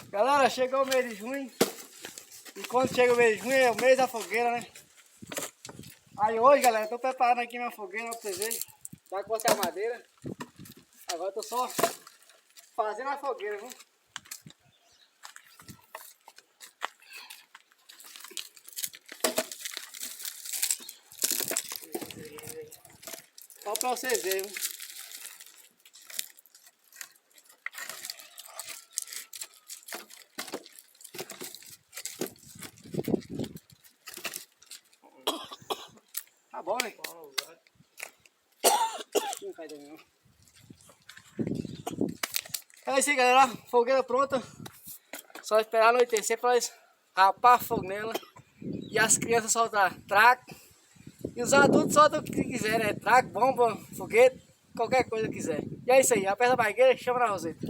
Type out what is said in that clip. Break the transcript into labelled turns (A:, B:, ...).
A: Galera, chegou o mês de junho. E quando chega o mês de junho é o mês da fogueira, né? Aí hoje, galera, eu tô preparando aqui minha fogueira pra vocês verem. Já cortei a madeira. Agora eu tô só fazendo a fogueira, viu? Só pra vocês verem, viu? Tá bom, né? Não cai daí, não. É isso aí, galera. Fogueira pronta. Só esperar anoitecer pra nós rapar fogo nela. E as crianças soltar traco. E os adultos soltam o que quiser, né? Traco, bomba, foguete, qualquer coisa que quiser. E é isso aí. Aperta a barrigueira e chama na roseta.